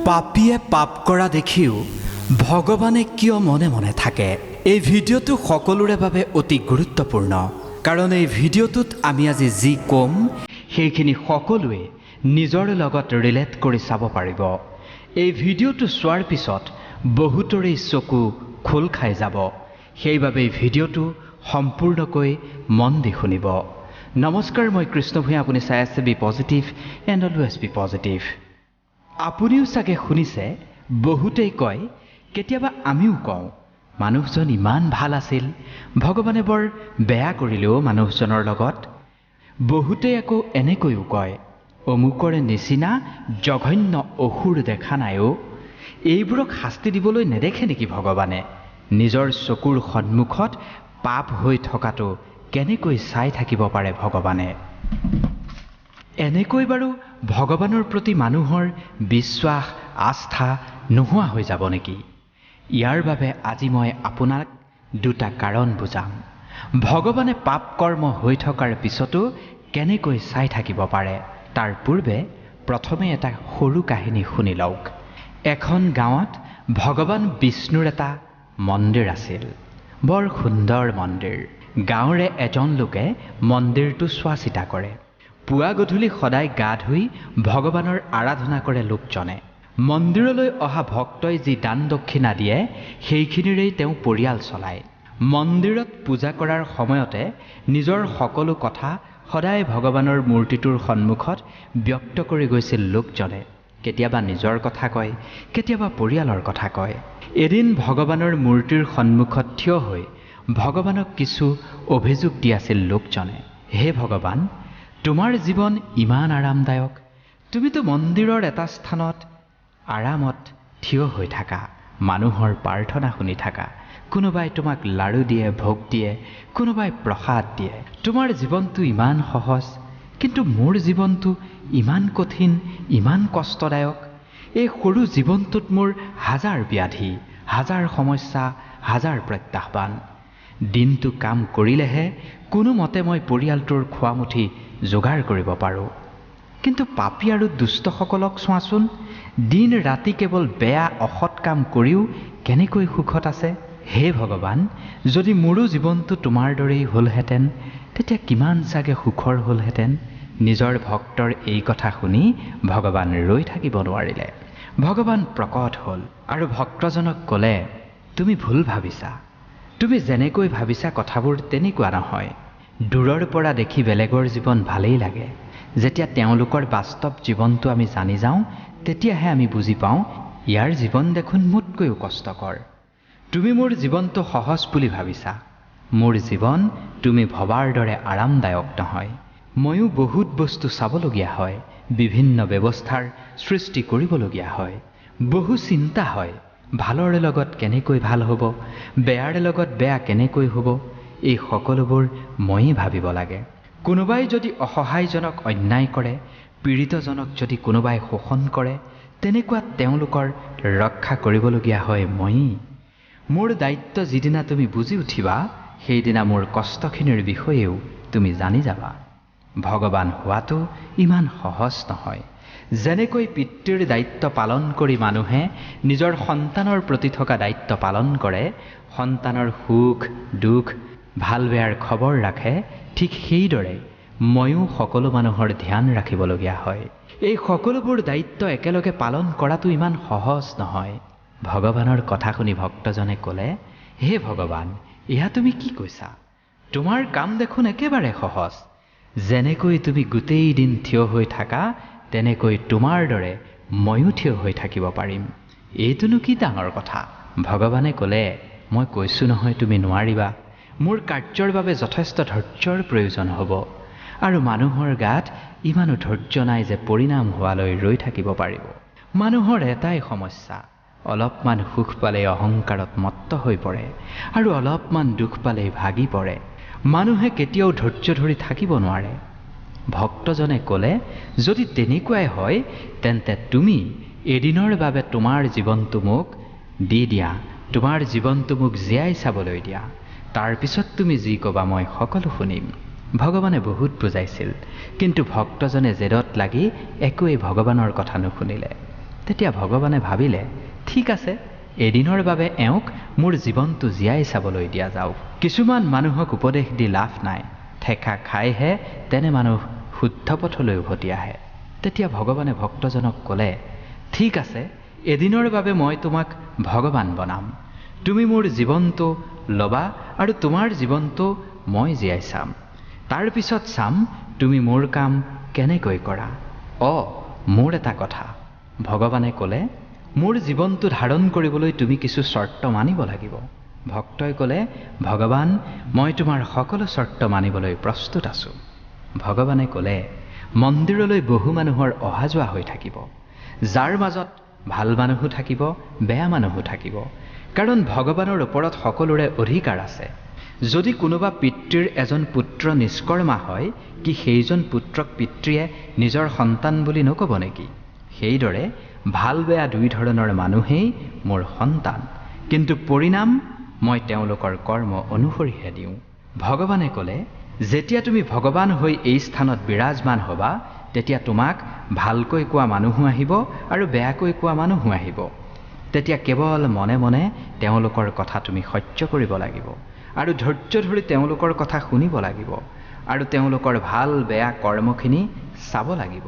পাপীয়ে পাপ কৰা দেখিও ভগৱানে কিয় মনে মনে থাকে? এই ভিডিঅ'টো সকলোৰে বাবে অতি গুৰুত্বপূৰ্ণ, কাৰণ এই ভিডিঅ'টোত আমি আজি যি ক'ম সেইখিনি সকলোৱে নিজৰ লগত ৰিলেট কৰি চাব পাৰিব। এই ভিডিঅ'টো চোৱাৰ পিছত বহুতৰে চকু খোল খাই যাব। সেইবাবে এই ভিডিঅ'টো সম্পূৰ্ণকৈ মন দি শুনিব। নমস্কাৰ, মই কৃষ্ণ ভূঞা। আপুনি চাই আছে be positive and always be positive. আপুনিও চাগে শুনিছে, বহুতেই কয়, কেতিয়াবা আমিও কওঁ, মানুহজন ইমান ভাল আছিল, ভগৱানে বৰ বেয়া কৰিলেও মানুহজনৰ লগত। বহুতেই আকৌ এনেকৈও কয়, অমুকৰে নিচিনা জঘন্য অসুৰ দেখা নাইও। এইবোৰক শাস্তি দিবলৈ নেদেখে নেকি ভগৱানে? নিজৰ চকুৰ সন্মুখত পাপ হৈ থকাটো কেনেকৈ চাই থাকিব পাৰে ভগৱানে? এনেকৈ বাৰু ভগৱানৰ প্ৰতি মানুহৰ বিশ্বাস আস্থা নোহোৱা হৈ যাব নেকি? ইয়াৰ বাবে আজি মই আপোনাক দুটা কাৰণ বুজাম। ভগৱানে পাপ কৰ্ম হৈ থকাৰ পিছতো কেনেকৈ চাই থাকিব পাৰে। তাৰ পূৰ্বে প্ৰথমে এটা সৰু কাহিনী শুনি লওক। এখন গাঁৱত ভগৱান বিষ্ণুৰ এটা মন্দিৰ আছিল। বৰ সুন্দৰ মন্দিৰ। গাঁৱৰে এজন লোকে মন্দিৰটো চোৱা চিতা কৰে। পুৱা গধূলি সদায় গা ধুই ভগৱানৰ আৰাধনা কৰে লোকজনে। মন্দিৰলৈ অহা ভক্তই যি দান দক্ষিণা দিয়ে সেইখিনিৰেই তেওঁ পৰিয়াল চলায়। মন্দিৰত পূজা কৰাৰ সময়তে নিজৰ সকলো কথা সদায় ভগৱানৰ মূৰ্তিটোৰ সন্মুখত ব্যক্ত কৰি গৈছিল লোকজনে। কেতিয়াবা নিজৰ কথা কয়, কেতিয়াবা পৰিয়ালৰ কথা কয়। এদিন ভগৱানৰ মূৰ্তিৰ সন্মুখত থিয় হৈ ভগৱানক কিছু অভিযোগ দি আছিল লোকজনে। হে ভগৱান, তোমাৰ জীৱন ইমান আৰামদায়ক, তুমিতো মন্দিৰৰ এটা স্থানত আৰামত থিয় হৈ থাকা, মানুহৰ প্ৰাৰ্থনা শুনি থাকা। কোনোবাই তোমাক লাড়ু দিয়ে, ভোগ দিয়ে, কোনোবাই প্ৰসাদ দিয়ে। তোমাৰ জীৱনটো ইমান সহজ, কিন্তু মোৰ জীৱনটো ইমান কঠিন, ইমান কষ্টদায়ক। এই সৰু জীৱনটোত মোৰ হাজাৰ ব্যাধি, হাজাৰ সমস্যা, হাজাৰ প্ৰত্যাহ্বান। দিনটো কাম কৰিলেহে কোনোমতে মই পৰিয়ালটোৰ খোৱামুঠি যোগাৰ কৰিব পাৰোঁ। কিন্তু পাপী আৰু দুষ্টসকলক চোৱাচোন, দিন ৰাতি কেৱল বেয়া অসৎ কাম কৰিও কেনেকৈ সুখত আছে। হে ভগৱান, যদি মোৰো জীৱনটো তোমাৰ দৰেই হ'লহেঁতেন, তেতিয়া কিমান চাগে সুখৰ হ'লহেঁতেন। নিজৰ ভক্তৰ এই কথা শুনি ভগৱান ৰৈ থাকিব নোৱাৰিলে। ভগৱান প্ৰকট হ'ল আৰু ভক্তজনক ক'লে, তুমি ভুল ভাবিছা। তুমি যেনেকৈ ভাবিছা কথাবোৰ তেনেকুৱা নহয়। দূৰৰ পৰা দেখি বেলেগৰ জীৱন ভালেই লাগে। যেতিয়া তেওঁলোকৰ বাস্তৱ জীৱনটো আমি জানি যাওঁ, তেতিয়াহে আমি বুজি পাওঁ, ইয়াৰ জীৱন দেখোন মোতকৈও কষ্টকৰ। তুমি মোৰ জীৱনটো সহজ বুলি ভাবিছা। মোৰ জীৱন তুমি ভবাৰ দৰে আৰামদায়ক নহয়। ময়ো বহুত বস্তু চাবলগীয়া হয়, বিভিন্ন ব্যৱস্থাৰ সৃষ্টি কৰিবলগীয়া হয়, বহু চিন্তা হয়। ভালৰে লগত কেনেকৈ ভাল হ'ব, বেয়াৰে লগত বেয়া কেনেকৈ হ'ব, এই সকলোবোৰ ময়েই ভাবিব লাগে। কোনোবাই যদি অসহায়জনক অন্যায় কৰে, পীড়িতজনক যদি কোনোবাই শোষণ কৰে, তেনেকুৱাত তেওঁলোকৰ ৰক্ষা কৰিবলগীয়া হয় ময়েই। মোৰ দায়িত্ব যিদিনা তুমি বুজি উঠিবা, সেইদিনা মোৰ কষ্টখিনিৰ বিষয়েও তুমি জানি যাবা। ভগৱান হোৱাটো ইমান সহজ নহয়। যেনেকৈ পিতৃৰ দায়িত্ব পালন কৰি মানুহে নিজৰ সন্তানৰ প্ৰতি থকা দায়িত্ব পালন কৰে, সন্তানৰ সুখ দুখ ভাল বেয়াৰ খবৰ ৰাখে, ঠিক সেইদৰে ময়ো সকলো মানুহৰ ধ্যান ৰাখিবলগীয়া হয়। এই সকলোবোৰ দায়িত্ব একেলগে পালন কৰাটো ইমান সহজ নহয়। ভগৱানৰ কথা শুনি ভক্তজনে ক'লে, হে ভগৱান, এয়া তুমি কি কৈছা? তোমাৰ কাম দেখোন একেবাৰে সহজ। যেনেকৈ তুমি গোটেই দিন থিয় হৈ থাকা, তেনেকৈ তোমাৰ দৰে ময়ো থিয় হৈ থাকিব পাৰিম। এইটোনো কি ডাঙৰ কথা? ভগৱানে ক'লে, মই কৈছোঁ নহয় তুমি নোৱাৰিবা। মোৰ কাৰ্যৰ বাবে যথেষ্ট ধৈৰ্যৰ প্ৰয়োজন হ'ব, আৰু মানুহৰ গাত ইমানো ধৈৰ্য নাই যে পৰিণাম হোৱালৈ ৰৈ থাকিব পাৰিব। মানুহৰ এটাই সমস্যা, অলপমান সুখ পালেই অহংকাৰত মত্ত হৈ পৰে, আৰু অলপমান দুখ পালেই ভাগি পৰে। মানুহে কেতিয়াও ধৈৰ্য ধৰি থাকিব নোৱাৰে। ভক্তজনে ক'লে, যদি তেনেকুৱাই হয়, তেন্তে তুমি এদিনৰ বাবে তোমাৰ জীৱনটো মোক দি দিয়া, তোমাৰ জীৱনটো মোক জীয়াই চাবলৈ দিয়া। তাৰপিছত তুমি যি ক'বা মই সকলো শুনিম। ভগৱানে বহুত বুজাইছিল, কিন্তু ভক্তজনে জেদত লাগি একোৱেই ভগৱানৰ কথা নুশুনিলে। তেতিয়া ভগৱানে ভাবিলে, ঠিক আছে, এদিনৰ বাবে এওঁক মোৰ জীৱনটো জীয়াই চাবলৈ দিয়া যাওক। কিছুমান মানুহক উপদেশ দি লাভ নাই, ঠেকা খাইহে তেনে মানুহ শুদ্ধ পথলৈ উভতি আহে। তেতিয়া ভগৱানে ভক্তজনক ক'লে, ঠিক আছে, এদিনৰ বাবে মই তোমাক ভগৱান বনাম। তুমি মোৰ জীৱনটো ল'বা আৰু তোমাৰ জীৱনটো মই জীয়াই চাম। তাৰ পিছত চাম তুমি মোৰ কাম কেনেকৈ কৰা। মোৰ এটা কথা, ভগৱানে ক'লে, মোৰ জীৱনটো ধাৰণ কৰিবলৈ তুমি কিছু চৰ্ত মানিব লাগিব। ভক্তই ক'লে, ভগৱান, মই তোমাৰ সকলো চৰ্ত মানিবলৈ প্ৰস্তুত আছোঁ। ভগৱানে ক'লে, মন্দিৰলৈ বহু মানুহৰ অহা যোৱা হৈ থাকিব, যাৰ মাজত ভাল মানুহো থাকিব, বেয়া মানুহো থাকিব, কাৰণ ভগৱানৰ ওপৰত সকলোৰে অধিকাৰ আছে। যদি কোনোবা পিতৃৰ এজন পুত্ৰ নিষ্কৰ্মা হয়, কি সেইজন পুত্ৰক পিতৃয়ে নিজৰ সন্তান বুলি নক'ব নেকি? সেইদৰে ভাল বেয়া দুই ধৰণৰ মানুহেই মোৰ সন্তান, কিন্তু পৰিণাম মই তেওঁলোকৰ কৰ্ম অনুসৰিহে দিওঁ। ভগৱানে ক'লে, যেতিয়া তুমি ভগৱান হৈ এই স্থানত বিৰাজমান হ'বা, তেতিয়া তোমাক ভালকৈ কোৱা মানুহো আহিব আৰু বেয়াকৈ কোৱা মানুহো আহিব। তেতিয়া কেৱল মনে মনে তেওঁলোকৰ কথা তুমি সহ্য কৰিব লাগিব আৰু ধৈৰ্য ধৰি তেওঁলোকৰ কথা শুনিব লাগিব আৰু তেওঁলোকৰ ভাল বেয়া কৰ্মখিনি চাব লাগিব।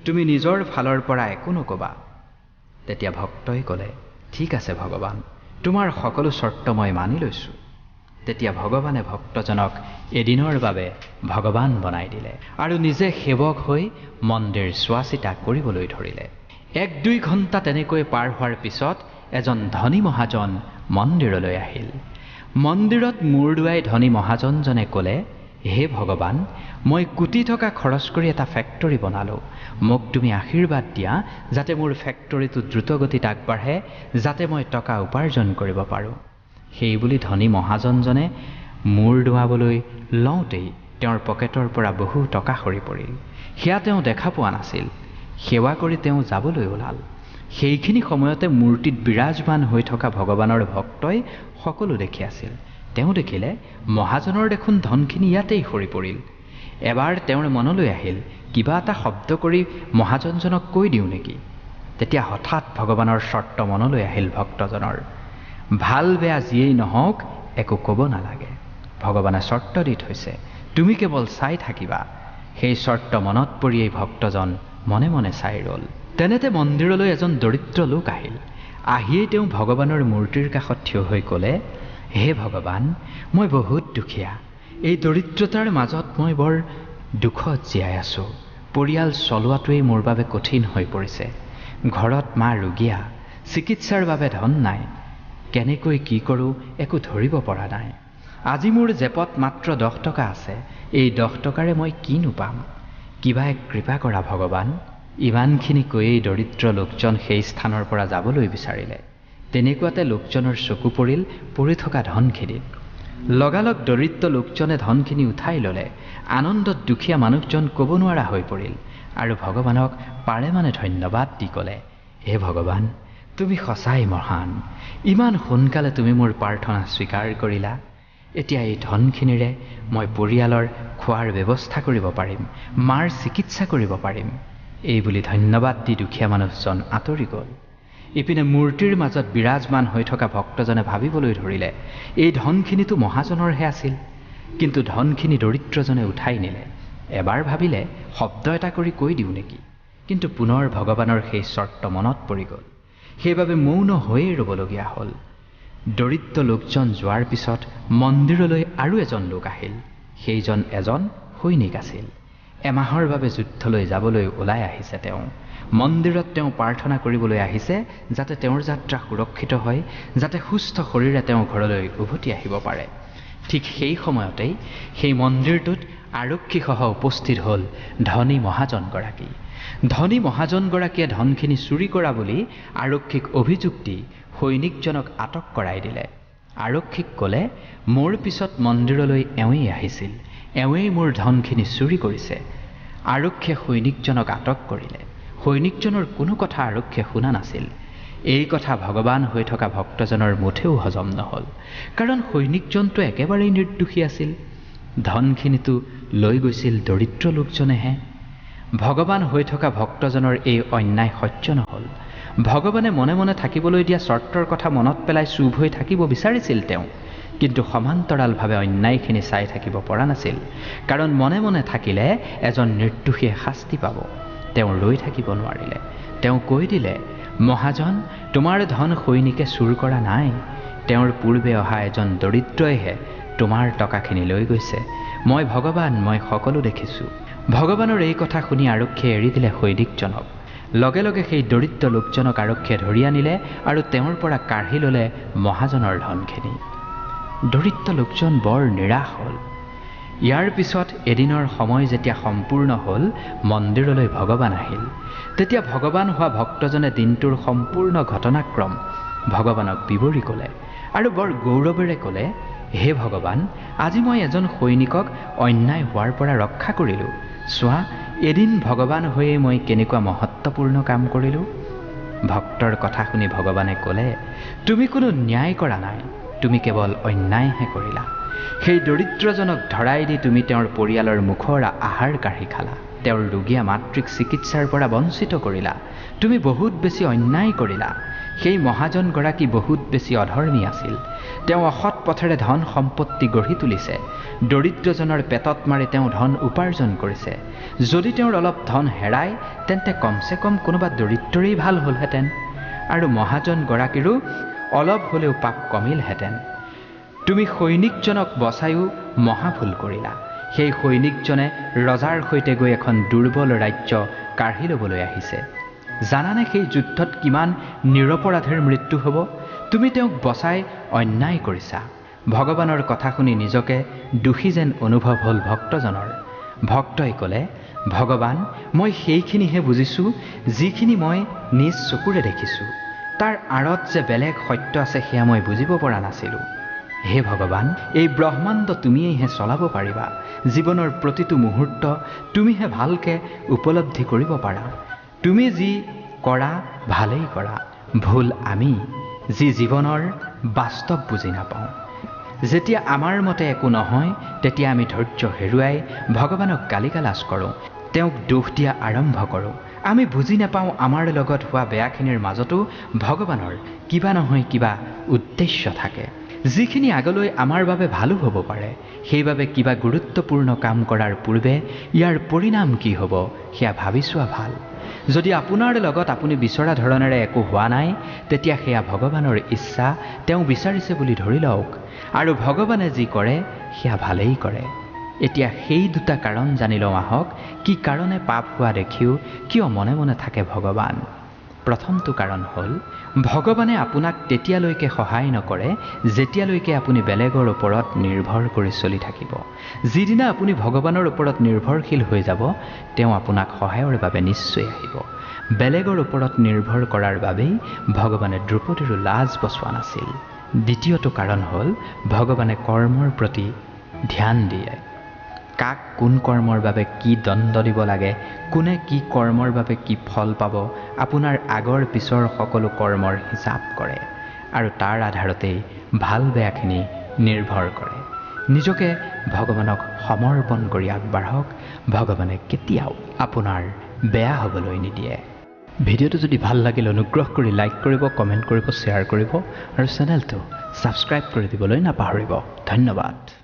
তুমি নিজৰ ফালৰ পৰা একো নক'বা। তেতিয়া ভক্তই ক'লে, ঠিক আছে ভগৱান, তোমাৰ সকলো চৰ্ত মই মানি লৈছোঁ। তেতিয়া ভগৱানে ভক্তজনক এদিনৰ বাবে ভগৱান বনাই দিলে আৰু নিজে সেৱক হৈ মন্দিৰ চোৱা চিতা কৰিবলৈ ধৰিলে। 1-2 ঘণ্টা তেনেকৈ পাৰ হোৱাৰ পিছত এজন ধনী মহাজন মন্দিৰলৈ আহিল। মন্দিৰত মূৰ দুৱাই ধনী মহাজনজনে ক'লে, হে ভগৱান, মই কোটি টকা খৰচ কৰি এটা ফেক্টৰী বনালোঁ। মোক তুমি আশীৰ্বাদ দিয়া যাতে মোৰ ফেক্টৰীটো দ্ৰুতগতিত আগবাঢ়ে, যাতে মই টকা উপাৰ্জন কৰিব পাৰোঁ। সেইবুলি ধনী মহাজনজনে মূৰ দুৱাবলৈ লওঁতেই তেওঁৰ পকেটৰ পৰা বহু টকা সৰি পৰিল। সেয়া তেওঁ দেখা পোৱা নাছিল। সেৱা কৰি তেওঁ যাবলৈ ওলাল। সেইখিনি সময়তে মূৰ্তিত বিৰাজমান হৈ থকা ভগৱানৰ ভক্তই সকলো দেখি আছিল। তেওঁ দেখিলে মহাজনৰ দেখোন ধনখিনি ইয়াতেই সৰি পৰিল। এবাৰ তেওঁৰ মনলৈ আহিল, কিবা এটা শব্দ কৰি মহাজনজনক কৈ দিওঁ নেকি। তেতিয়া হঠাৎ ভগৱানৰ চৰ্ত মনলৈ আহিল ভক্তজনৰ, ভাল বেয়া যিয়েই নহওক একো ক'ব নালাগে। ভগৱানে চৰ্ত দি থৈছে, তুমি কেৱল চাই থাকিবা। সেই চৰ্ত মনত পৰিয়েই ভক্তজন মনে মনে চাই ৰ'ল। তেনেতে মন্দিৰলৈ এজন দৰিদ্ৰ লোক আহিল। আহিয়েই তেওঁ ভগৱানৰ মূৰ্তিৰ কাষত থিয় হৈ ক'লে, হে ভগৱান, মই বহুত দুখীয়া। এই দৰিদ্ৰতাৰ মাজত মই বৰ দুখত জীয়াই আছোঁ। পৰিয়াল চলোৱাটোৱেই মোৰ বাবে কঠিন হৈ পৰিছে। ঘৰত মা ৰোগীয়া, চিকিৎসাৰ বাবে ধন নাই। কেনেকৈ কি কৰোঁ একো ধৰিব পৰা নাই। আজি মোৰ জেপত মাত্ৰ 10 টকা আছে। এই 10 টকাৰে মই কিনো পাম? কিবা এক কৃপা কৰা ভগৱান। ইমানখিনি কৈয়েই দৰিদ্ৰ লোকজন সেই স্থানৰ পৰা যাবলৈ বিচাৰিলে। তেনেকুৱাতে লোকজনৰ চকু পৰিল পৰি থকা ধনখিনিত। লগালগ দৰিদ্ৰ লোকজনে ধনখিনি উঠাই ল'লে। আনন্দত দুখীয়া মানুহজন ক'ব নোৱাৰা হৈ পৰিল আৰু ভগৱানক পাৰে মানে ধন্যবাদ দি ক'লে, হে ভগৱান, তুমি সঁচাই মহান। ইমান সোনকালে তুমি মোৰ প্ৰাৰ্থনা স্বীকাৰ কৰিলা। এতিয়া এই ধনখিনিৰে মই পৰিয়ালৰ খোৱাৰ ব্যৱস্থা কৰিব পাৰিম, মাৰ চিকিৎসা কৰিব পাৰিম। এই বুলি ধন্যবাদ দি দুখীয়া মানুহজন আঁতৰি গ'ল। ইপিনে মূৰ্তিৰ মাজত বিৰাজমান হৈ থকা ভক্তজনে ভাবিবলৈ ধৰিলে, এই ধনখিনিতো মহাজনৰহে আছিল, কিন্তু ধনখিনি দৰিদ্ৰজনে উঠাই নিলে। এবাৰ ভাবিলে শব্দ এটা কৰি কৈ দিওঁ নেকি, কিন্তু পুনৰ ভগৱানৰ সেই চৰ্ত মনত পৰি গ'ল। সেইবাবে মৌন হৈয়ে ৰ'বলগীয়া হ'ল। দৰিদ্ৰ লোকজন যোৱাৰ পিছত মন্দিৰলৈ আৰু এজন লোক আহিল। সেইজন এজন সৈনিক আছিল। এমাহৰ বাবে যুদ্ধলৈ যাবলৈ ওলাই আহিছে তেওঁ। মন্দিৰত তেওঁ প্ৰাৰ্থনা কৰিবলৈ আহিছে যাতে তেওঁৰ যাত্ৰা সুৰক্ষিত হয়, যাতে সুস্থ শৰীৰে তেওঁ ঘৰলৈ উভতি আহিব পাৰে। ঠিক সেই সময়তেই সেই মন্দিৰটোত আৰক্ষীসহ উপস্থিত হ'ল ধনী মহাজনগৰাকী। ধনী মহাজনগৰাকীয়ে ধনখিনি চুৰি কৰা বুলি আৰক্ষীক অভিযোগ দি সৈনিকজনক আটক কৰাই দিলে। আৰক্ষীক ক'লে, মোৰ পিছত মন্দিৰলৈ এওঁৱেই আহিছিল, এওঁৱেই মোৰ ধনখিনি চুৰি কৰিছে। আৰক্ষীয়ে সৈনিকজনক আটক কৰিলে। সৈনিকজনৰ কোনো কথা আৰক্ষীয়ে শুনা নাছিল। এই কথা ভগৱান হৈ থকা ভক্তজনৰ মুঠেও হজম নহ'ল, কাৰণ সৈনিকজনটো একেবাৰেই নিৰ্দোষী আছিল। ধনখিনিতো লৈ গৈছিল দৰিদ্ৰ লোকজনেহে। ভগৱান হৈ থকা ভক্তজনৰ এই অন্যায় সহ্য নহ'ল। ভগৱানে মনে মনে থাকিবলৈ দিয়া চৰ্তৰ কথা মনত পেলাই চুপ হৈ থাকিব বিচাৰিছিল তেওঁ, কিন্তু সমান্তৰালভাৱে অন্যায়খিনি চাই থাকিব পৰা নাছিল। কাৰণ মনে মনে থাকিলে এজন নিৰ্দোষীয়ে শাস্তি পাব। তেওঁ ৰৈ থাকিব নোৱাৰিলে। তেওঁ কৈ দিলে, মহাজন, তোমাৰ ধন সৈনিকে চুৰ কৰা নাই। তেওঁৰ পূৰ্বে অহা এজন দৰিদ্ৰইহে তোমাৰ টকাখিনি লৈ গৈছে। মই ভগৱান, মই সকলো দেখিছোঁ। ভগৱানৰ এই কথা শুনি আৰক্ষীয়ে এৰি দিলে সৈনিকজনক। লগে লগে সেই দৰিদ্ৰ লোকজনক আৰক্ষীয়ে ধৰি আনিলে আৰু তেওঁৰ পৰা কাঢ়ি ল'লে মহাজনৰ ধনখিনি। দৰিদ্ৰ লোকজন বৰ নিৰাশ হ'ল। ইয়াৰ পিছত এদিনৰ সময় যেতিয়া সম্পূৰ্ণ হ'ল, মন্দিৰলৈ ভগৱান আহিল। তেতিয়া ভগৱান হোৱা ভক্তজনে দিনটোৰ সম্পূৰ্ণ ঘটনাক্ৰম ভগৱানক বিৱৰি ক'লে আৰু বৰ গৌৰৱেৰে ক'লে, হে ভগৱান, আজি মই এজন সৈনিকক অন্যায় হোৱাৰ পৰা ৰক্ষা কৰিলোঁ। চোৱা, এদিন ভগৱান হৈয়ে মই কেনেকুৱা মহত্বপূৰ্ণ কাম কৰিলোঁ। ভক্তৰ কথা শুনি ভগৱানে ক'লে, তুমি কোনো ন্যায় কৰা নাই, তুমি কেৱল অন্যায়হে কৰিলা। সেই দৰিদ্ৰজনক ধৰাই দি তুমি তেওঁৰ পৰিয়ালৰ মুখৰ আহাৰ কাঢ়ি খালা। তেওঁৰ ৰোগীয়া মাতৃক চিকিৎসাৰ পৰা বঞ্চিত কৰিলা। তুমি বহুত বেছি অন্যায় কৰিলা। সেই মহাজনগৰাকী বহুত বেছি অধৰ্মী আছিল। তেওঁ অসৎ পথেৰে ধন সম্পত্তি গঢ়ি তুলিছে। দৰিদ্ৰজনৰ পেটত মাৰি তেওঁ ধন উপাৰ্জন কৰিছে। যদি তেওঁৰ অলপ ধন হেৰায়, তেন্তে কমচে কম কোনোবা দৰিদ্ৰৰেই ভাল হ'লহেঁতেন আৰু মহাজনগৰাকীৰো অলপ হ'লেও পাপ কমিলহেঁতেন। তুমি সৈনিকজনক বচায়ো মহাভুল কৰিলা। সেই সৈনিকজনে ৰজাৰ সৈতে গৈ এখন দুৰ্বল ৰাজ্য কাঢ়ি ল'বলৈ আহিছে। জানানে সেই যুদ্ধত কিমান নিৰপৰাধীৰ মৃত্যু হ'ব? তুমি তেওঁক বচাই অন্যায় কৰিছা। ভগৱানৰ কথা শুনি নিজকে দোষী যেন অনুভৱ হ'ল ভক্তজনৰ। ভক্তই ক'লে, ভগৱান, মই সেইখিনিহে বুজিছোঁ যিখিনি মই নিজ চকুৰে দেখিছোঁ। তাৰ আঁৰত যে বেলেগ সত্য আছে সেয়া মই বুজিব পৰা নাছিলোঁ। হে ভগৱান, এই ব্ৰহ্মাণ্ড তুমিয়েইহে চলাব পাৰিবা। জীৱনৰ প্ৰতিটো মুহূৰ্ত তুমিহে ভালকৈ উপলব্ধি কৰিব পাৰা। তুমি যি কৰা ভালেই কৰা, ভুল আমি, যি জীৱনৰ বাস্তৱ বুজি নাপাওঁ। যেতিয়া আমাৰ মতে একো নহয়, তেতিয়া আমি ধৈৰ্য হেৰুৱাই ভগৱানক গালিগালাজ কৰোঁ, তেওঁক দোষ দিয়া আৰম্ভ কৰোঁ। আমি বুজি নাপাওঁ আমাৰ লগত হোৱা বেয়াখিনিৰ মাজতো ভগৱানৰ কিবা নহয় কিবা উদ্দেশ্য থাকে। যিখিনি আগলৈ আমাৰ বাবে ভালো হ'ব পাৰে, সেইবাবে কিবা গুৰুত্বপূৰ্ণ কাম কৰাৰ পূৰ্বে ইয়াৰ পৰিণাম কি হ'ব সেয়া ভাবি চোৱা ভাল। যদি আপোনাৰ লগত আপুনি বিচৰা ধৰণেৰে একো হোৱা নাই, তেতিয়া সেয়া ভগৱানৰ ইচ্ছা, তেওঁ বিচাৰিছে বুলি ধৰি লওক, আৰু ভগৱানে যি কৰে সেয়া ভালেই কৰে। এতিয়া সেই দুটা কাৰণ জানি লওঁ আহক, কি কাৰণে পাপ হোৱা দেখিও কিয় মনে মনে থাকে ভগৱান। প্ৰথমটো কাৰণ হ'ল, ভগৱানে আপোনাক তেতিয়ালৈকে সহায় নকৰে যেতিয়ালৈকে আপুনি বেলেগৰ ওপৰত নিৰ্ভৰ কৰি চলি থাকিব। যিদিনা আপুনি ভগৱানৰ ওপৰত নিৰ্ভৰশীল হৈ যাব, তেওঁ আপোনাক সহায়ৰ বাবে নিশ্চয় আহিব। বেলেগৰ ওপৰত নিৰ্ভৰ কৰাৰ বাবেই ভগৱানে দ্ৰৌপদীৰো লাজ বচোৱা নাছিল। দ্বিতীয়টো কাৰণ হ'ল, ভগৱানে কৰ্মৰ প্ৰতি ধ্যান দিয়ে। কাক কোন কৰ্মৰ বাবে কি দণ্ড দিব লাগে, কোনে কি কৰ্মৰ বাবে কি ফল পাব, আপোনাৰ আগৰ পিছৰ সকলো কৰ্মৰ হিচাপ কৰে আৰু তাৰ আধাৰতেই ভাল বেয়াখিনি নিৰ্ভৰ কৰে। নিজকে ভগৱানক সমৰ্পণ কৰি আগবাঢ়ক। ভগৱানে কেতিয়াও আপোনাৰ বেয়া হ'বলৈ নিদিয়ে। ভিডিঅ'টো যদি ভাল লাগিল অনুগ্ৰহ কৰি লাইক কৰিব, কমেণ্ট কৰিব, শ্বেয়াৰ কৰিব আৰু চেনেলটো ছাবস্ক্ৰাইব কৰি দিবলৈ নাপাহৰিব। ধন্যবাদ।